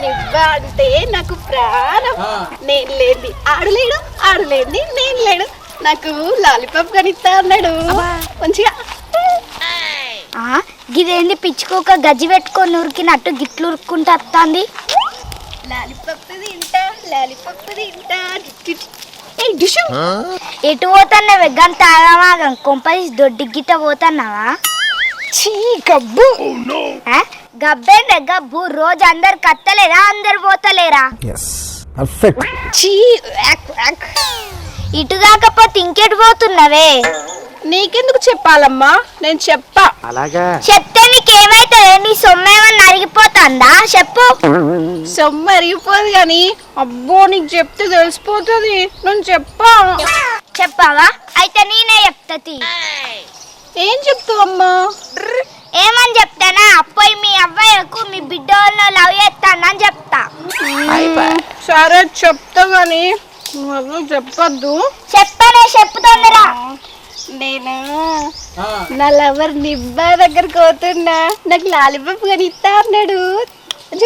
నివ్వ అంటే నాకు ప్రాణం. నేను లేని ఆడలేడు, ఆడలేంది నేను లేడు. నాకు లాలీపాప్ కనిస్తా అన్నాడు మంచిగా. గిదేంది పిచ్చుకోక గజ్జి పెట్టుకొని ఉరికినట్టు గిట్లు ఉరుక్కుంటూ వస్తుంది. లాలీపాప్ తింటా, లాలీపాప్ తింటా. ఎటు పోతున్నావే గంత ఆగమాగం? కొంపది దొడ్డి గిట్ట పోతున్నావా? చీ గబ్బు. గబ్బేందే గబ్బు? రోజు అందరు కత్తలేరా, అందరు పోతలేరా? చీ ఇటు కాకపోతే ఇంకెటు పోతున్నావే? నీకెందుకు చెప్పాలమ్మా, నేను చెప్పా. చెప్తే నీకేమైతే? నీ సొమ్మేమన్నా అరిగిపోతుందా? చెప్పు. సొమ్ము అరిగిపోదు గాని అబ్బో నీకు చెప్తే తెలిసిపోతుంది. నేను చెప్పా. చెప్పావా? అయితే నేనే చెప్తాది. ఏం చెప్తావమ్మా? ఏమని చెప్తానా? అప్పుడు మీ అబ్బాయికు మీ బిడ్డ వాళ్ళని లవ్ చేస్తానని చెప్తా. సరే చెప్తా గాని నువ్వు చెప్పొద్దు. చెప్పనే చెప్పుతోందిరా. నేను నా లవర్ నిబ్బా దగ్గరకు పోతున్నా. నాకు లాలీపాప్ కానీ ఇస్తా అన్నాడు.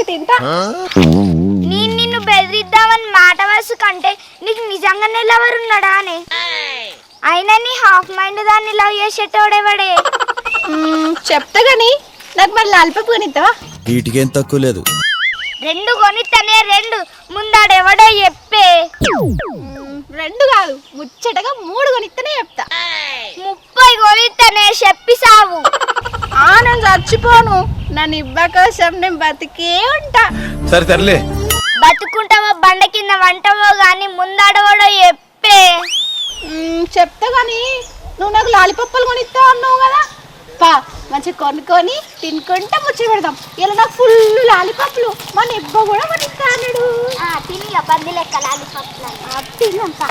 తింటా. నేను నిన్ను బెదిరిద్దామని మాట వరుస కంటే నీకు నిజంగానే లవర్ ఉన్నాడా అని. అయినా నీ హాఫ్ మైండ్ దాన్ని లవ్ చేసేటోడేవాడే. చెప్తా గాని నాకు మరి లాలీపాప్ కొనిస్తావా? వీటికేం తక్కువ లేదు. రెండు కొనిస్తానే. రెండు ముందాడెవడో చెప్పే. రెండు కాదు, ముచ్చటగా 3 కొనిస్తేనే చెప్తా. 30 కొనిస్తానే చెప్పి సావు. నేను చచ్చిపోను. నా నిబ్బ కోసం నేను బతికే ఉంటా. సరే తరలే. బతుకుంటావో బండ కింద వంటవో గాని ముందాడవడో చెప్పే. చెప్తా గాని నువ్వు నాకు లాలీపప్పులు కొనిస్తా అన్నావు కదా. పా మంచిగా కొనుక్కొని తినుకుంటా ముచ్చట పెడదాం. ఇలా నాకు ఫుల్ లాలీపప్పులు మా నిబ్బ కూడా కొనిస్తా అన్నాడు. తిని బంది లెక్క లాలీపప్పులు తిన్నాంపా.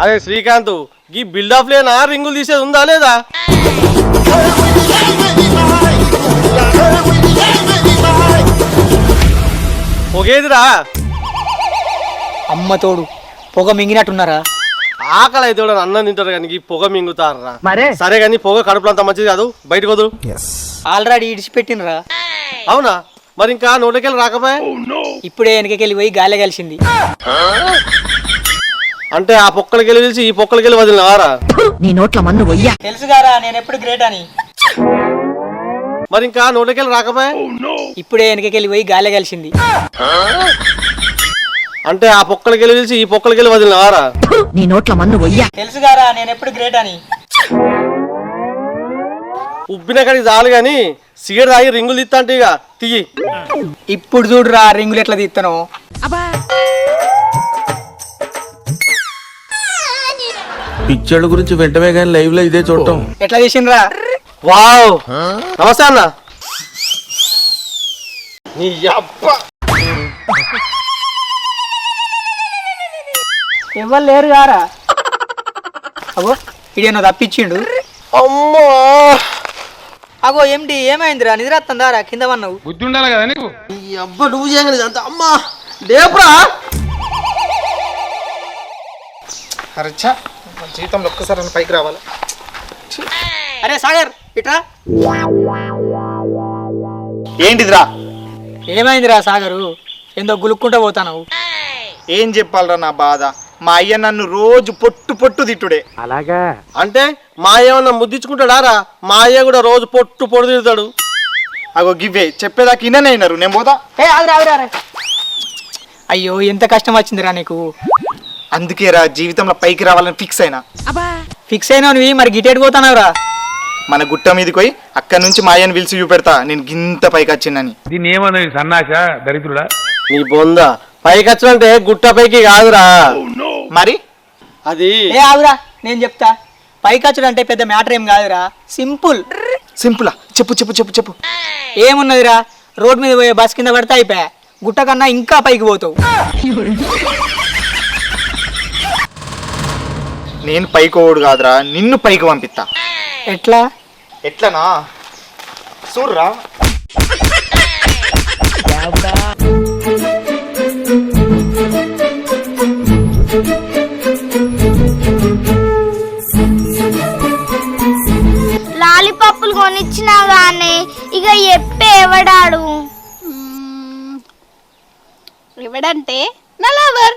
అరే శ్రీకాంత్, ఈ బిల్డప్ లేనా రింగులు తీసేది ఉందా లేదా? పొగేదిరా అమ్మ తోడు పొగ మింగినట్టున్నారా? ఆకలి అయితే కూడా అన్నం తింటారు కానీ ఈ పొగ మింగుతారా? సరే కానీ పొగ కడుపులో అంత మంచిది కాదు, బయటకు వదు. ఆల్రెడీ ఇడిచిపెట్టినరా? అవునా? మరి ఇంకా నోటికెళ్ళి రాకపోయా? ఇప్పుడే వెనకకెళ్ళి పోయి గాలి కలిసింది. అంటే ఆ పొక్కలకి వెళ్ళి పిలిచి ఈ పొక్కలకి వెళ్ళి వదిలినవారా? నీ నోట్ల మందు వయ్యా. తెలుసుగారా నేను ఎప్పుడు గ్రేట్ అని. మరి ఇంకా నోటికెళ్ళి రాకపోయా? ఇప్పుడే వెనకకెళ్ళి పోయి గాలి కలిసింది. అంటే ఆ పొక్కలకి వెళ్ళి పిలిచి ఈ పొక్కలకి వెళ్ళి వదిలినవారా? నీ నోట్ల మందు వయ్యా. తెలుసుగారా నేను ఎప్పుడు గ్రేట్ అని. ఉబ్బిన కాడికి చాలు గాని సిగరెట్ తాగి రింగులు తీస్తా అంటే ఇక తీయి. ఇప్పుడు చూడురా రింగులు ఎట్లా తీస్తాను. పిక్చర్ల గురించి వెంటనే కానీ లైవ్ లో ఇదే చూడటం. ఎట్లా తీసిండ్రా? వావ్, నమస్తే అన్న. నీ అబ్బా ఎవరు లేరు గారా. అగో ఇడేనో తప్పించిండు. అమ్మా అగో ఏంటి ఏమైందిరా? నిద్రస్తుందారా? కింద పన్నావు. బుద్ధి ఉండాలి కదా నీకు. ఈ అబ్బా నువ్వు చేయగలి అంత. అమ్మా లేపురా. అరచ్చా జీవితంలో ఒక్కసారి పైకి రావాలి. అరే సాగర్ ఇట్రా. ఏంటిదిరా? ఏమైందిరా సాగరు? ఏందో గులుక్కుంటూ పోతావు. ఏం చెప్పాలరా నా బాధ? మా అయ్య నన్ను రోజు పొట్టు పొట్టు తిట్టుడే. అలాగా? అంటే మా ఏమన్నా ముద్దించుకుంటాడారా? మా అయ్య కూడా రోజు పొట్టు పొట్టు తిడతాడు. అగో గివ్వే చెప్పేదాకా ఇన్నైనారు. నేను పోతా. అయ్యో ఎంత కష్టం వచ్చిందిరా నీకు. అందుకేరా జీవితంలో పైకి రావాలని ఫిక్స్ అయినా. ఫిక్స్ అయినా నువ్వు మరి గిటేట్ పోతానవరా? మన గుట్ట మీదకి పోయి అక్కడి నుంచి మా అయ్యని పిలిచి చూపెడతా నేను గింత పైకి వచ్చిందని. దీన్ని ఏమన్నది సన్నాస దరిద్రుడా? నీ బొంద పైకి వచ్చాలంటే గుట్ట పైకి కాదురా. మరి అది ఆగురా నేను చెప్తా. పైకచ్చుడు అంటే పెద్ద మ్యాటర్ ఏం కాదురా. సింపుల్. సింపులా? చెప్పు చెప్పు చెప్పు చెప్పు. ఏమున్నదిరా, రోడ్ మీద పోయే బస్ కింద పడితే అయిపోయా. గుట్ట కన్నా ఇంకా పైకి పోతావు. నేను పైకి ఓడు కాదురా, నిన్ను పైకి పంపిస్తా. ఎట్లా? ఎట్లనా చూర్రా. ఇక ఎప్పే ఎవడాడు ఎవడంటే నా లవర్.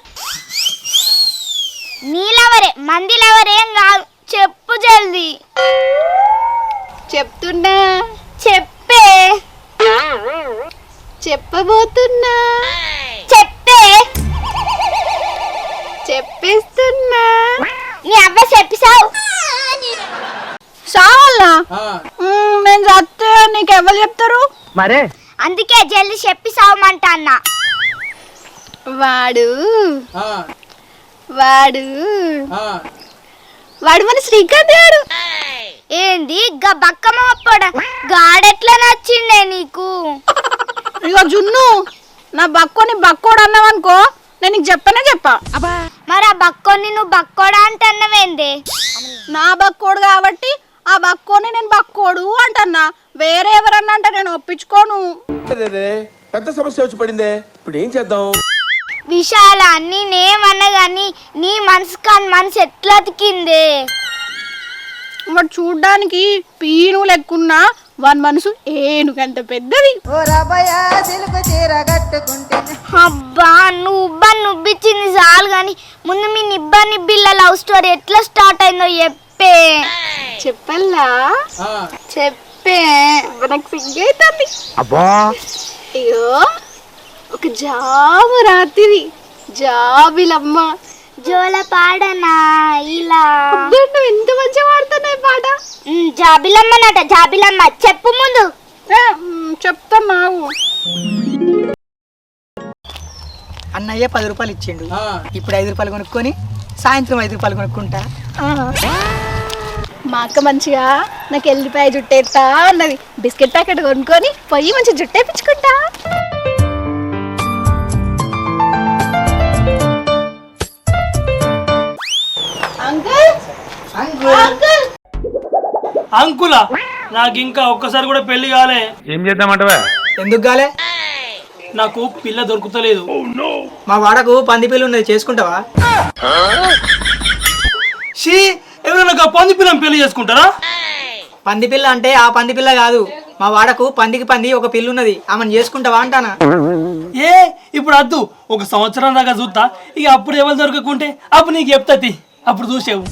నీ లవరే మంది లవరేం కాదు చెప్పు జల్దీ చెప్తున్నా, చెప్పే చెప్పబోతున్నా, చెప్పే చెప్పేస్తున్నా. నీ అవ్వ చెప్పిసావు సావల్నా? నేను చస్తే నీకెవరు చెప్తారు? మరే అందుకే జల్దీ చెప్పి సావమంట అన్న వాడు వాడు వాడు మన శ్రీకాంత్ గారు. ఏంది గా బక్కమ్మ అప్పడ గాడెట్లా నచ్చిండే నీకు ఇగో జున్ను, నా బక్కోని బక్కోడు అన్నావనుకో నేను నీకు చెప్పనే చెప్పా. మరి ఆ బక్కోని నువ్వు బక్కోడా అంటే అన్నవేంది నా బక్కోడు కాబట్టి ఆ బక్కోని నేను బక్కోడు అంటన్నా. వేరే ఎవరన్నా అంటే నేను ఒప్పించుకోను. పెద్ద సమస్య వచ్చి పడిందే, ఇప్పుడు ఏం చేద్దాం? విశాల నేనేమన్నా గాని నీ మనసు కాని మనసు ఎట్లా అతికిందే వాడు చూడ్డానికి పీను లెక్కున్నా వాని మనసు ఏనుగంత పెద్దది. అబ్బా నువ్విచ్చింది చాలు గాని ముందు మీ నిబ్బిల్ల లవ్ స్టోరీ ఎట్లా స్టార్ట్ అయిందో చెప్పే. చెప్పల్లా? చెప్పే నాకు సిగ్గైతుంది. అయ్యో, ఒక జాము రాత్రి జాబిలమ్మ జోల పాడనా ఇలా నువ్వు ఎంత మంచిగా పాడుతున్నాయి పాట. జాబిలమ్మనట జాబిలమ్మ చెప్పు ముందు. చెప్తున్నావు. అన్నయ్య 10 రూపాయలు ఇచ్చిండు, ఇప్పుడు 5 రూపాయలు కొనుక్కొని సాయంత్రం 5 రూపాయలు కొనుక్కుంటా. మా అక్క మంచిగా నాకు ఎల్లిపాయ జుట్టేస్తా అన్నది. బిస్కెట్ ప్యాకెట్ కొనుక్కొని పోయి మంచి జుట్టేపించుకుంటా. అంకుల్ అంకుల్ అంకులా నాకు ఇంకా ఒక్కసారి కూడా పెళ్లి కాలే. ఏం చేద్దామంటవా? ఎందుకు గాలే? నాకు పిల్ల దొరుకుతలేదు. మా వాడకు పంది పిల్ల ఉన్నది, చేసుకుంటావా? షీ ఎవరైనా పంది పిల్లని పెళ్లి చేసుకుంటారా? పంది పిల్ల అంటే ఆ పంది పిల్ల కాదు, మా వాడకు పందికి పంది ఒక పిల్ల ఉన్నది, ఆమెను చేసుకుంటావా అంటానా. ఏ ఇప్పుడు అద్దు, ఒక సంవత్సరం దాకా చూస్తా, ఇక అప్పుడు ఎవరు దొరకకుంటే అప్పుడు నీకు చెప్తాది, అప్పుడు చూసేవు.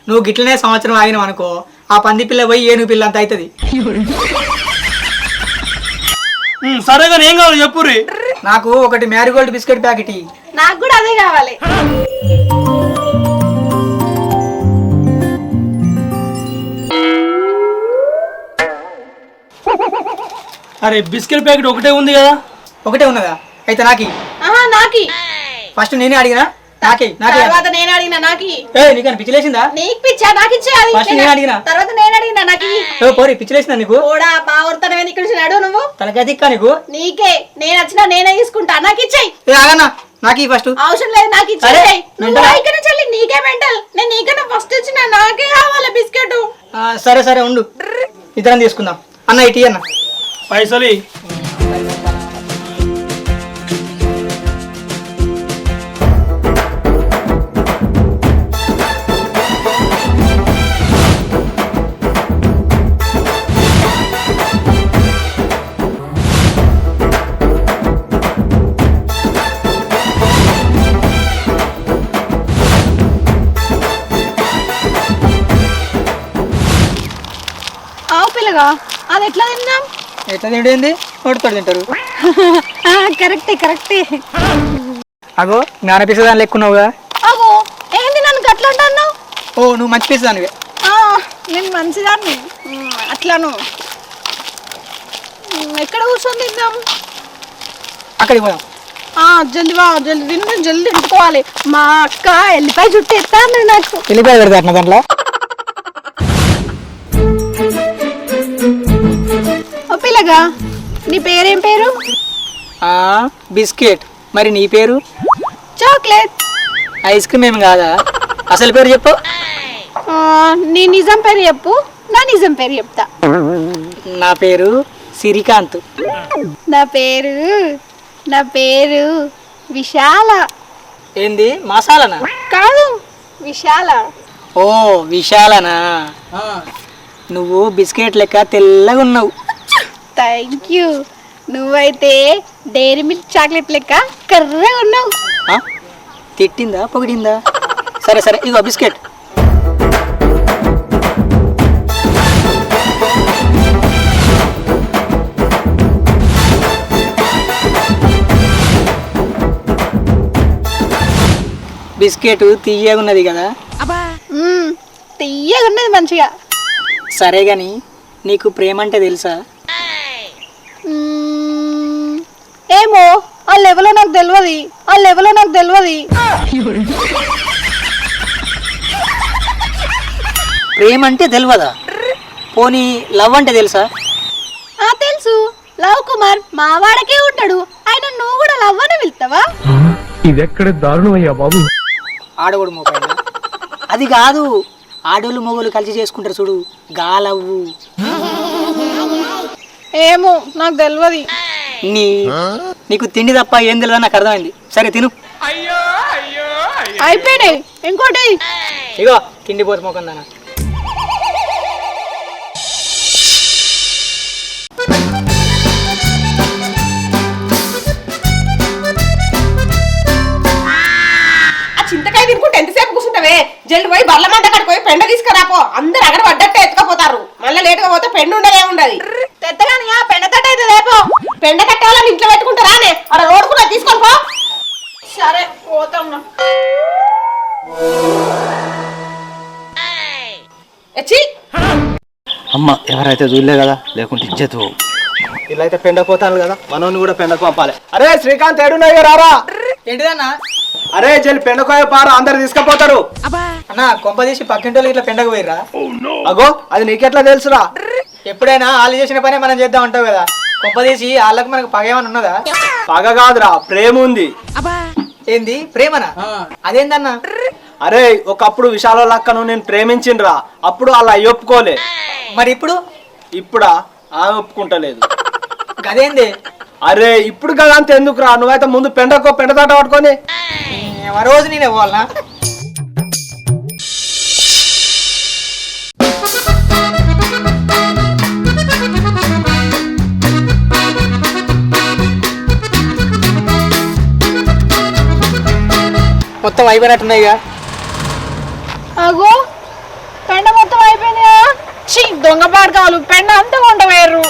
నువ్వు గిట్లనే సంవత్సరం ఆగినావు అనుకో, ఆ పంది పిల్ల పోయి ఏనుగు పిల్ల అంత అవుతుంది. సరే కానీ ఏం కావాలి చెప్పుర్రి. నాకు ఒకటి మ్యారీగోల్డ్ బిస్కెట్ ప్యాకెట్. నాకు కూడా అదే కావాలి. అరే బిస్కెట్ ప్యాకెట్ ఒకటే ఉంది కదా. ఒకటే ఉన్నదా? అయితే నాకి. నాకి ఫస్ట్ నేనే అడిగినా, నాకి నాకి. తర్వాత నేను అడిగినా నాకి. నీకు పిచ్చిలేసిందా? నీకు పిచ్చా? నాకు ఇచ్చేయాలి. ఫస్ట్ నేను అడిగినా, తర్వాత నేను అడిగినా నాకి. పోరి పిచ్చిలేసిందా నీకు? కూడా బావర్తనమే ఇక్కడ నుంచి నడు నువ్వు. తలకాయ దిక్కా నీకు. నీకే నేను వచ్చినా నేనే తీసుకుంటా. నాకు ఇచ్చేయి. ఆగన్నా, నాకి ఫస్ట్. అవసరం లేదు, నాకు ఇచ్చేయి. నువ్వు ఇక్కడ నుంచి వెళ్ళి నీకే మెంటల్. నేను నీకన్నా ఫస్ట్ వచ్చిన నాకే కావాలి బిస్కెట్. సరే సరే ఉండు, ఇద్దరం తీసుకుందాం. అన్న ఇటీ అన్న పైసలు. ఆవు పిల్లగా అది ఎట్లా తిన్నాం? ఎట్లా తింటేంది? నోటితో తింటారు. కరెక్టే కరెక్టే. అగో జ్ఞానపిసదాన్ని లెక్కున్నావుగా. అగో ఏంది నన్ను గట్లా అంటున్నావు? ఓ నువ్వు మంచి పిసదానివే. నేను మంచిదాన్ని. అట్లాను ఎక్కడ కూర్చొని తిందాం? అక్కడికి పోదాం. జల్ది వా, జల్ది తిని జల్ది తింటుకోవాలి. మా అక్క ఎల్లిపాయ జుట్టు ఎత్తా అన్నది నాకు. వెళ్ళిపోయి పెడతా అన్న దాంట్లో. ఓ పిల్లగా నీ పేరేం పేరు? బిస్కెట్. మరి నీ పేరు? చాక్లెట్. ఐస్ క్రీమ్ ఏమి కాదా? అసలు పేరు చెప్పు. నీ నిజం పేరు చెప్పు, నా నిజం పేరు చెప్తా. నా పేరు శ్రీకాంత్. నా పేరు విశాల. ఏంది మసాలానా? కాదు విశాల. ఓ విశాలనా? నువ్వు బిస్కెట్ లెక్క తెల్లగా ఉన్నావు. Thank you. నువ్వైతే డైరీ మిల్క్ చాక్లెట్ లెక్క కర్రగా ఉన్నావు. తిట్టిందా పొగిడిందా? సరే సరే, ఇగో బిస్కెట్. బిస్కెట్ తీయగా ఉన్నది కదా? తీయగా ఉన్నది మంచిగా. సరే గాని నీకు ప్రేమ అంటే తెలుసా? ఏమో ఆ లెవెల్లో నాకు తెలియదు. ప్రేమ అంటే తెలియదా? పోనీ లవ్ అంటే తెలుసా? తెలుసు. లవ్ కుమార్ మా వాడకే ఉంటాడు. ఆయన నువ్వు కూడా లవ్ అని వెళ్తావా? ఇదెక్కడ దారుణం అయ్యా బాబు. ఆడవాడు మోకాడు అది కాదు, ఆడోళ్ళు మొగోళ్ళు కలిసి చేసుకుంటారు చూడు, గాలవ్వు. ఏమో నాకు తెలియదు. నీకు తిండి తప్ప ఏం తెలియదు నాకు అర్థమైంది. సరే తిను. అయిపోయినాయి. ఇంకోటి ఇగో తిండి పోతు మోకం దానా. చింతకాయ తినుకుంటే ఎంతసేపు కూర్చుంటావే? జల్ది పోయి బర్ల మంద అక్కడికి పోయి పెండ తీసుకురాపో. అందరు అక్కడ పడ్డట్టే ఎత్తుకపోతారు. మళ్ళీ లేటుగా పోతే పెండు ఉండదే ఉండదు. తెత్తగాని ఆ పెండ తట్ట అయితే రేపో. పెండ కట్టే వాళ్ళని ఇంట్లో పెట్టుకుంటారానే? అక్కడ రోడ్డు కూడా తీసుకొని పో. సరే పోతాం. అమ్మ ఎవరైతే చూడలే కదా, లేకుంటే ఇచ్చేతు. ఇలా అయితే పెండపోతాను కదా, మనోని కూడా పెండకు పంపాలి. అరే శ్రీకాంత్ ఏడున్నాయి రారా. ఏంటిదన్నా? అరే జల్లి పెండకోయ పార, అందరు తీసుకుపోతారు. అన్న కొంప తీసి పక్కింటోళ్ళు ఇట్లా పెండకు పోయిర్రా? అగో అది నీకెట్లా తెలుసురా? ఎప్పుడైనా వాళ్ళు చేసిన పనే మనం చేద్దాం అంటావు కదా. కొంప తీసి వాళ్ళకి మనకు పగ ఏమన్నా ఉన్నదా? పగ కాదురా, ప్రేమ ఉంది. ఏంది ప్రేమనా? అదేందన్నా? అరే ఒకప్పుడు విశాల లక్కను నేను ప్రేమించిండ్రా, అప్పుడు అలా ఒప్పుకోలే. మరి ఇప్పుడా ఆమె ఒప్పుకుంటలేదు. గదేంది? అరే ఇప్పుడు కదా అంత ఎందుకురా, నువ్వైతే ముందు పెండతాట పట్టుకొని రోజు నేనే పోవాలనా? మొత్తం అయిపోయినట్టున్నాయిగా. అగో పెండ మొత్తం అయిపోయింది కదా. దొంగ పాడకాలు పెండ అంతా కొంటవేరు.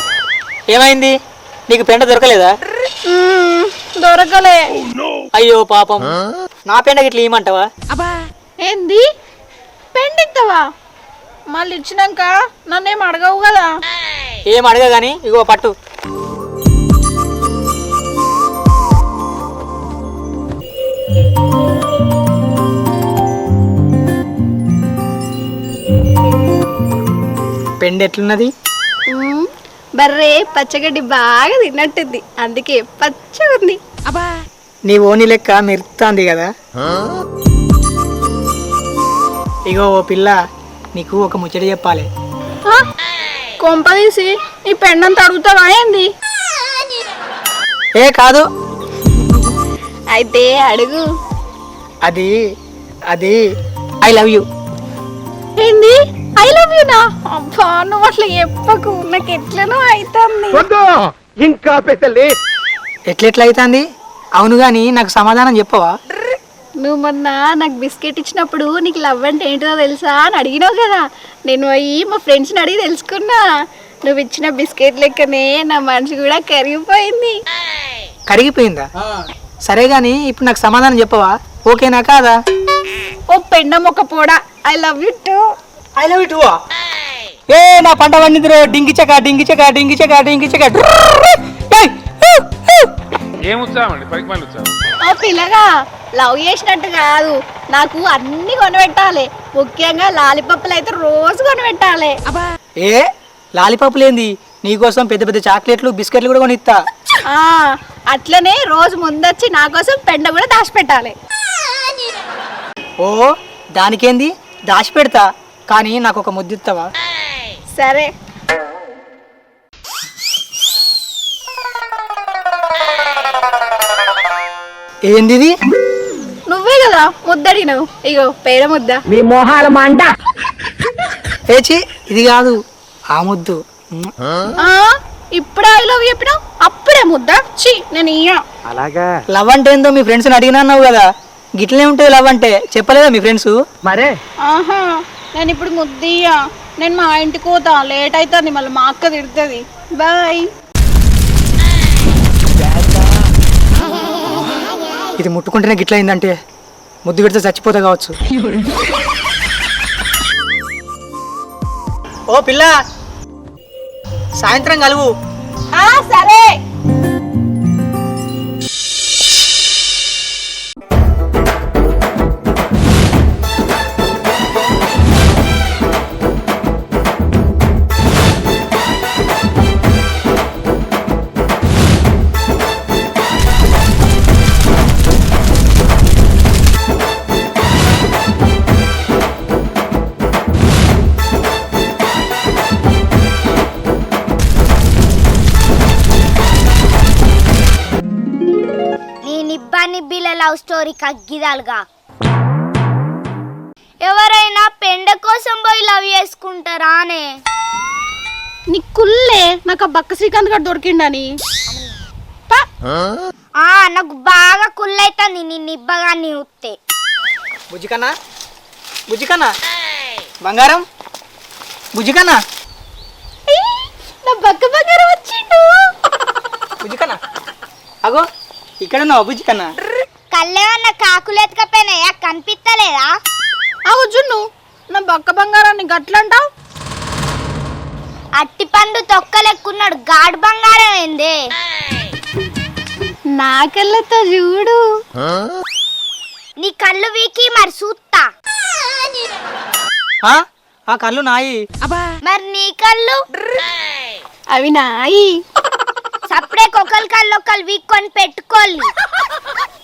ఏమైంది? నీకు పెండ దొరకలేదా? దొరకలే. అయ్యో పాపం. నా పెండ గిట్ల ఏమంటావా? ఏంది పెండ ఇస్తావా? మళ్ళీ ఇచ్చినాక నన్నేం అడగవు కదా. ఏం అడగా గాని ఇగో పట్టు. పెండ ఎట్లున్నది? బర్రే పచ్చగడ్డి బాగా తిన్నట్టుంది, అందుకే పచ్చగా ఉంది. నీ ఓని లెక్క మెరుతుంది కదా. ఇగో ఓ పిల్ల, నీకు ఒక ముచ్చట చెప్పాలి. కొంపదీసి ఈ పెండంతా అడుగుతావా ఏంది? ఏ కాదు. అయితే అడుగు. అది అది ఐ లవ్ యూ. ఏంది ఐ లవ్ యూ నా? అబ్బా నువ్వు అట్లా చెప్పకు, నాకు ఎట్లనో అవుతుంది. ఇంకా పెద్దలే ఎట్లెట్లా అవుతుంది? అవును గాని నాకు సమాధానం చెప్పవా? నువ్వు మొన్న నాకు బిస్కెట్ ఇచ్చినప్పుడు నీకు లవ్ అంటే ఏంటిదో తెలుసా అని అడిగినావు కదా. నేను పోయి మా ఫ్రెండ్స్ని అడిగి తెలుసుకున్నా. నువ్వు ఇచ్చిన బిస్కెట్ లెక్కనే నా మనసు కూడా కరిగిపోయింది. కరిగిపోయిందా? సరే గాని ఇప్పుడు నాకు సమాధానం చెప్పవా? ఓకేనా కాదా? ఓ పెండం ఒక పోడా, I love you too. I love you too. ఏ నా పంట పండిందిరో, డింగిచక డింగిచక డింగిచక డింగిచక. ఏం ఉత్సాహం అండి, పనికి మళ్ళీ ఉత్సాహం. ఓ పిల్లగా లవ్ చేసినట్టు కాదు, నాకు అన్ని కొనిపెట్టాలి. ముఖ్యంగా లాలిపప్పులు అయితే రోజు కొనిపెట్టాలి. ఏ లాలిపప్పులేంది? నీకోసం పెద్ద పెద్ద చాక్లెట్లు బిస్కెట్లు కూడా కొనిస్తా. అట్లనే రోజు ముందొచ్చి నా కోసం పెండ కూడా దాచిపెట్టాలి. ఓ దానికేంది, దాచి పెడతా. కానీ నాకు ఒక ముద్దు ఇస్తావా? సరే. ఏంది? నువ్వే కదా ముద్దడినవు, ఇగో పేడ ముద్ద. మీ మొహాల మంట. ఏచి ఇది కాదు, ఆ ముద్దు. ఇప్పుడే ఐ లవ్ చెప్పినావు అప్పుడే ముద్ద ఛీ నేను ఇయ్యా. అలాగా లవ్ అంటే ఏందో మీ ఫ్రెండ్స్ని అడిగినా అన్నావు కదా, గిట్లనే ఉంటుంది లవ్ అంటే, చెప్పలేదా మీ ఫ్రెండ్స్? మరే ఆహా నేను ఇప్పుడు ముద్దియ్యా. నేను మా ఇంటికి పోతా, లేట్ అవుతుంది, మళ్ళీ మా అక్క తిడుతుంది. బాయ్. ఇది ముట్టుకుంటేనే గిట్ల అయిందంటే ముద్దు పెడితే చచ్చిపోతా కావచ్చు. ఓ పిల్ల, సాయంత్రం కలువు. సరే. నిబ్బిల లవ్ స్టోరీ కగ్గిదాలుగా ఎవరైనా పెండ కోసం పోయి లవ్ చేసుకుంటారా అనే? నీ కుల్లే నాకు ఆ బక్క శ్రీకాంత్ గారు దొరికిండని. నాకు బాగా కుళ్ళైతుంది నీ నిబ్బగా నీవుతే. బుజ్జికన్నా, బుజ్జికన్నా, బంగారం, బుజ్జికన్నా, నా బక్క బంగారం వచ్చిండు. బుజ్జికన్నా, అగో ఇక్కడ ఉన్నావు బుజ్జికన్నా. కళ్ళేమన్నా కాకులు ఎత్తుకపోయినాయా, కనిపిస్తలేదా? జున్ను నా బక్క బంగారాన్ని గట్లంటావు. అట్టి పండు తొక్కలెక్కున్నాడు, గాడు బంగారం ఏంది? నా కళ్ళతో చూడు. నీ కళ్ళు వీకి మరి చూస్తా. ఆ కళ్ళు నాయి. మరి నీ కళ్ళు? అవి నాయి. సప్పుడే ఒకరి కళ్ళు ఒకరు వీక్కొని పెట్టుకోవాలి.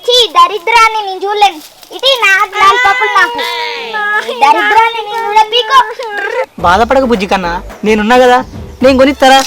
చీ దరిద్రాన్ని నేను చూడలేను. ఇది నా పప్పులు నాకు. ఈ దరిద్రాన్ని నేను చూడపీకో. బాధపడక బుజ్జికన్నా, నేనున్నా కదా, నేను కొనిస్తారా?